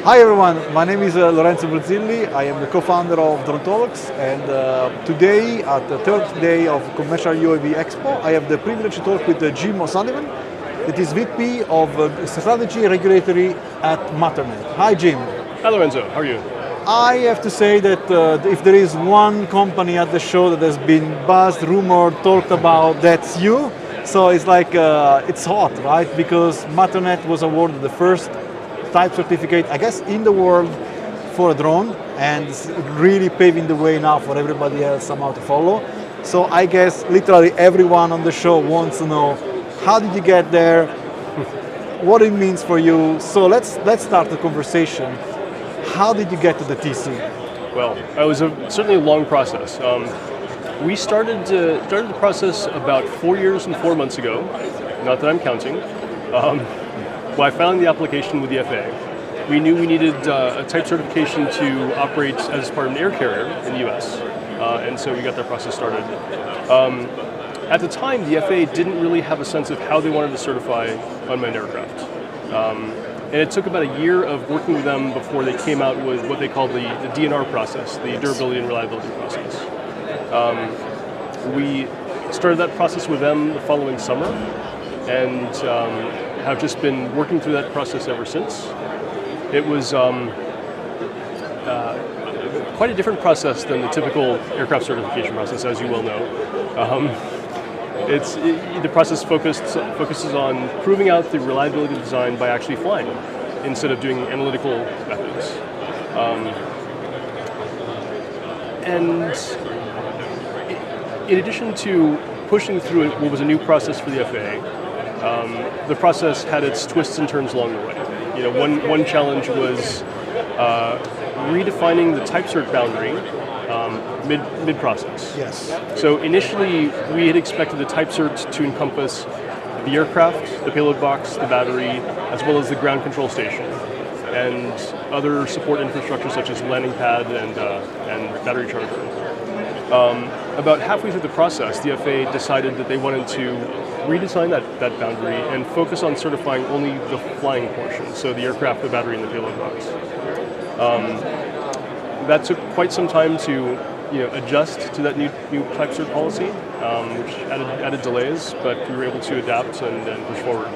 Hi everyone, my name is Lorenzo Bruzzilli. I am the co-founder of DroneTalks, and today, at the third day of Commercial UAV Expo, I have the privilege to talk with Jim O'Sullivan, that is VP of Strategy and Regulatory at Matternet. Hi Jim. Hi Lorenzo, how are you? I have to say that if there is one company at the show that has been buzzed, rumored, talked about, that's you. So it's like, it's hot, right? Because Matternet was awarded the first type certificate, I guess, in the world for a drone, and it's really paving the way now for everybody else somehow to follow. So I guess literally everyone on the show wants to know, how did you get there? What it means for you? So let's start the conversation. How did you get to the TC? Well, it was certainly a long process. We started the process about 4 years and 4 months ago. Not that I'm counting. Well, I found the application with the FAA. We knew we needed a type certification to operate as part of an air carrier in the US, and so we got that process started. At the time, the FAA didn't really have a sense of how they wanted to certify unmanned aircraft. And it took about a year of working with them before they came out with what they called the DNR process, the durability and reliability process. We started that process with them the following summer, and have just been working through that process ever since. It was quite a different process than the typical aircraft certification process, as you well know. The process focuses on proving out the reliability of the design by actually flying, instead of doing analytical methods. And in addition to pushing through what was a new process for the FAA, the process had its twists and turns along the way. You know, one challenge was redefining the type cert boundary mid-process. Yes. So initially, we had expected the type cert to encompass the aircraft, the payload box, the battery, as well as the ground control station, and other support infrastructure such as landing pad and battery charger. About halfway through the process, the FAA decided that they wanted to redesign that boundary and focus on certifying only the flying portion, so the aircraft, the battery, and the payload box. That took quite some time to adjust to that new type cert policy, which added delays, but we were able to adapt and push forward.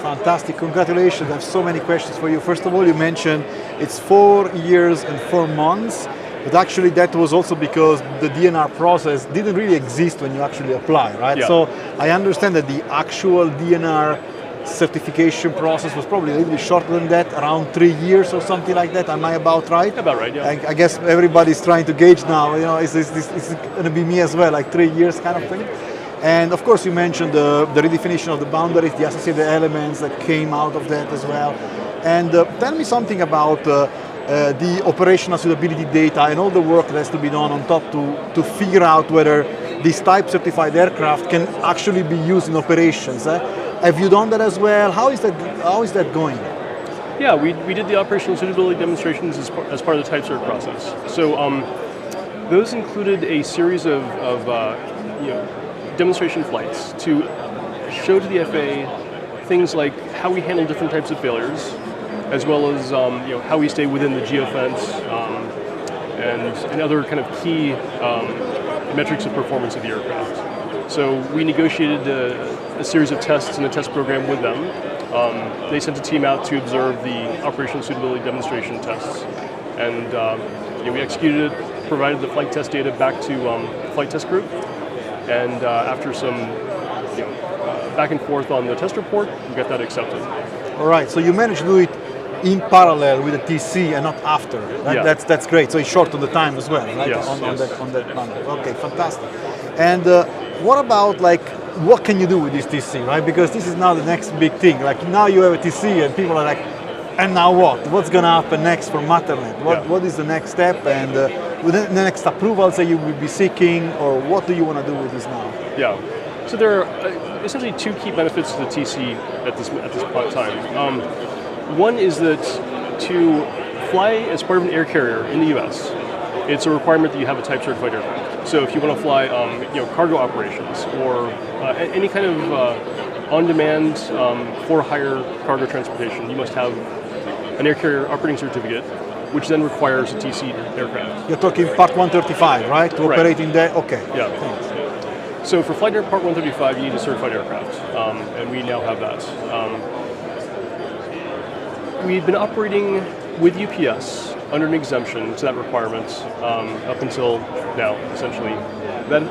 Fantastic, congratulations. I have so many questions for you. First of all, you mentioned it's 4 years and 4 months, but actually that was also because the DNR process didn't really exist when you actually apply, right? Yeah. So I understand that the actual DNR certification process was probably a little bit shorter than that, around 3 years or something like that. Am I about right? About right, yeah. I guess everybody's trying to gauge now, is it going to be me as well, like 3 years kind of thing? And of course you mentioned the redefinition of the boundaries, the associated elements that came out of that as well. And tell me something about the operational suitability data and all the work that has to be done on top to figure out whether this type certified aircraft can actually be used in operations. Have you done that as well? How is that going? Yeah, we did the operational suitability demonstrations as part of the type cert process. So those included a series of demonstration flights to show to the FAA things like how we handle different types of failures, as well as how we stay within the geofence and other kind of key metrics of performance of the aircraft. So we negotiated a series of tests in the test program with them. They sent a team out to observe the operational suitability demonstration tests, and we executed it, provided the flight test data back to the flight test group, and after some back and forth on the test report, we got that accepted. All right, so you managed to do it in parallel with the TC and not after, right? Yeah. That's great. So it's short on the time as well, right? Yes, on that manner. Okay, fantastic. And what about what can you do with this TC, right? Because this is now the next big thing. Like now you have a TC and people are like, and now what? What's going to happen next for Matternet? What is the next step? And the next approvals that you will be seeking, or what do you want to do with this now? Yeah. So there are essentially two key benefits to the TC at this point in time. One is that to fly as part of an air carrier in the US, it's a requirement that you have a type certified aircraft. So if you want to fly cargo operations or any kind of on-demand for-hire cargo transportation, you must have an air carrier operating certificate, which then requires a TC aircraft. You're talking Part 135, right? To Right. operate in there? Okay. Yeah. Thanks. So for Flight Part 135, you need a certified aircraft, and we now have that. We've been operating with UPS under an exemption to that requirement up until now, essentially.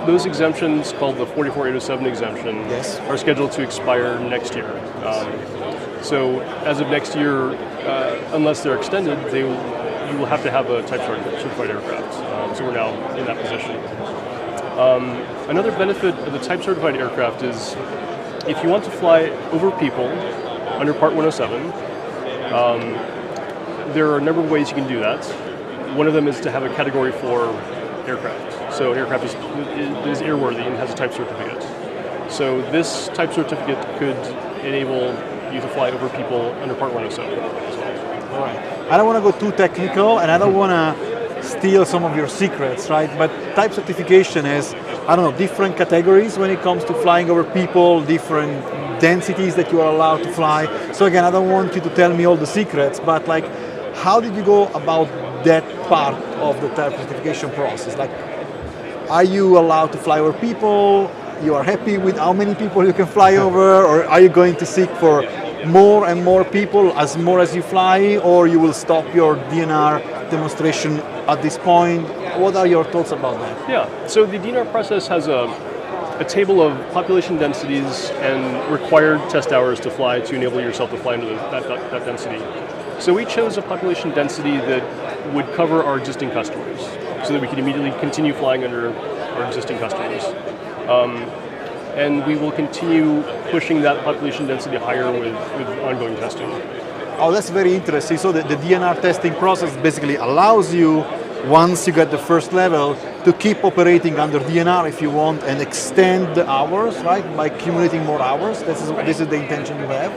Those exemptions, called the 44807 exemption, Yes. are scheduled to expire next year. So as of next year, unless they're extended, you will have to have a type certified aircraft. So we're now in that position. Another benefit of the type certified aircraft is if you want to fly over people under Part 107, there are a number of ways you can do that. One of them is to have a Category 4 aircraft. So an aircraft is airworthy and has a type certificate. So this type certificate could enable you to fly over people under Part 107 as well. All right. I don't want to go too technical, and I don't want to steal some of your secrets, right? But type certification is, I don't know, different categories when it comes to flying over people, different densities that you are allowed to fly. So again, I don't want you to tell me all the secrets, but like, how did you go about that part of the type certification process? Like, are you allowed to fly over people? You are happy with how many people you can fly over, or are you going to seek for more and more people as more as you fly, or you will stop your DNR demonstration at this point? What are your thoughts about that? Yeah, so the DNR process has a table of population densities and required test hours to fly to enable yourself to fly into that density. So we chose a population density that would cover our existing customers so that we could immediately continue flying under our existing customers. And we will continue pushing that population density higher with ongoing testing. Oh, that's very interesting. So the DNR testing process basically allows you, once you get the first level, to keep operating under DNR if you want and extend the hours, right? By accumulating more hours. This is the intention you have?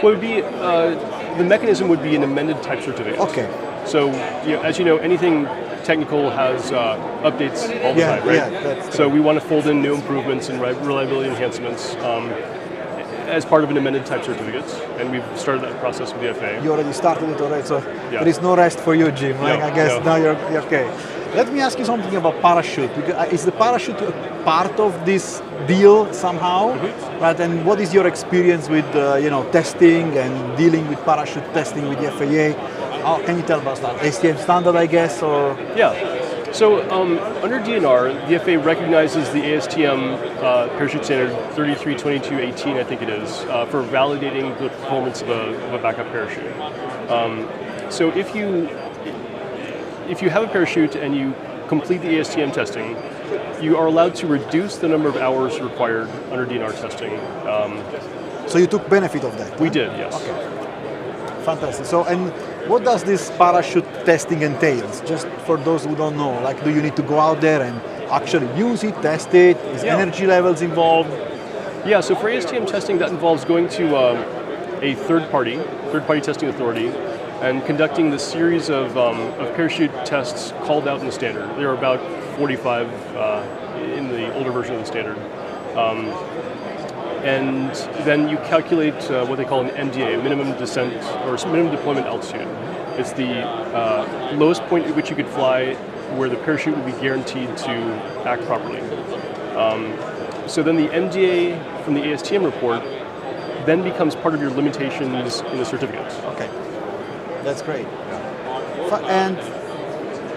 Well, it would be, the mechanism would be an amended type certificate. Okay. So, as you know, anything technical has updates all the time, right? Yeah, that's so we want to fold in new improvements and reliability enhancements as part of an amended type certificate, and we've started that process with the FAA. You already started it already, so Yeah. there is no rest for you, Jim. Like, No, I guess no. now you're okay. Let me ask you something about parachute. Because, is the parachute a part of this deal somehow? Right, and what is your experience with testing and dealing with parachute testing with the FAA? How can you tell us that? ASTM standard, I guess, or? Yeah. So under DNR, the FAA recognizes the ASTM parachute standard 332218, I think it is, for validating the performance of a backup parachute. So if you have a parachute and you complete the ASTM testing, you are allowed to reduce the number of hours required under DNR testing. So you took benefit of that? We huh? did, yes. Okay. Fantastic. So, and what does this parachute testing entails? Just for those who don't know, like, do you need to go out there and actually use it, test it? Is Yeah. energy levels involved? Yeah, so for ASTM testing, that involves going to a third-party testing authority and conducting the series of parachute tests called out in the standard. There are about 45 in the older version of the standard. And then you calculate what they call an MDA, minimum descent or minimum deployment altitude. It's the lowest point at which you could fly where the parachute would be guaranteed to act properly. So then the MDA from the ASTM report then becomes part of your limitations in the certificate. Okay, that's great. And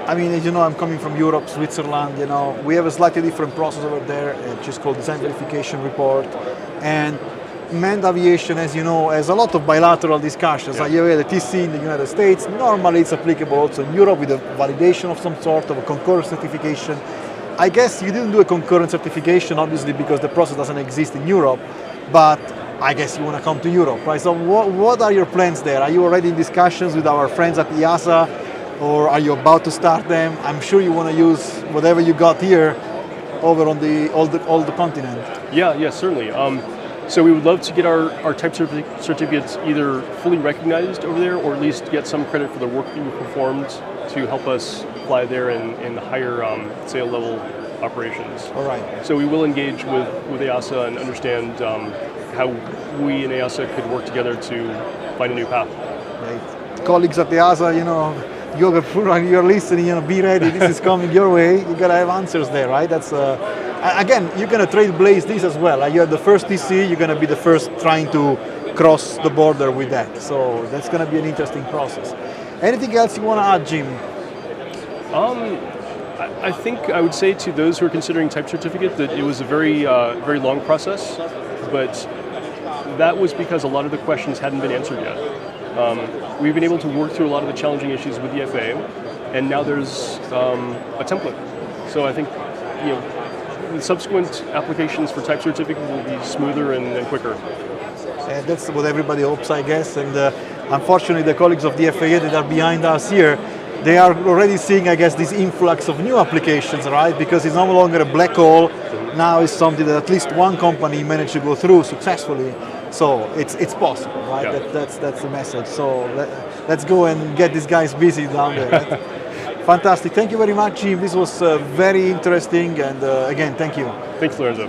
I mean, as you know, I'm coming from Europe, Switzerland. We have a slightly different process over there, which is called design verification report. And manned aviation, as you know, has a lot of bilateral discussions. Yeah. You have the TC in the United States. Normally, it's applicable also in Europe with a validation of some sort of a concurrent certification. I guess you didn't do a concurrent certification, obviously, because the process doesn't exist in Europe. But I guess you want to come to Europe, right? So what are your plans there? Are you already in discussions with our friends at EASA, or are you about to start them? I'm sure you want to use whatever you got here over on the all the continent. Yeah, certainly. So we would love to get our type certificates either fully recognized over there, or at least get some credit for the work that we performed to help us fly there in higher sail level operations. All right. So we will engage with EASA and understand how we and EASA could work together to find a new path. Right. colleagues at the EASA, you're listening, be ready, this is coming your way, you gotta have answers there, right? That's, again, you're gonna trailblaze this as well. You're the first TC, you're gonna be the first trying to cross the border with that. So that's gonna be an interesting process. Anything else you wanna add, Jim? I think I would say to those who are considering type certificate that it was a very, very long process, but that was because a lot of the questions hadn't been answered yet. We've been able to work through a lot of the challenging issues with the FAA, and now there's a template. So I think the subsequent applications for type certificate will be smoother and quicker. That's what everybody hopes, I guess. And unfortunately, the colleagues of the FAA that are behind us here, they are already seeing, I guess, this influx of new applications, right? Because it's no longer a black hole. Now it's something that at least one company managed to go through successfully. So it's possible, right? Yeah. That's the message. So let's go and get these guys busy down there. Right? Fantastic. Thank you very much, Jim. This was very interesting. And again, thank you. Thanks, Lorenzo.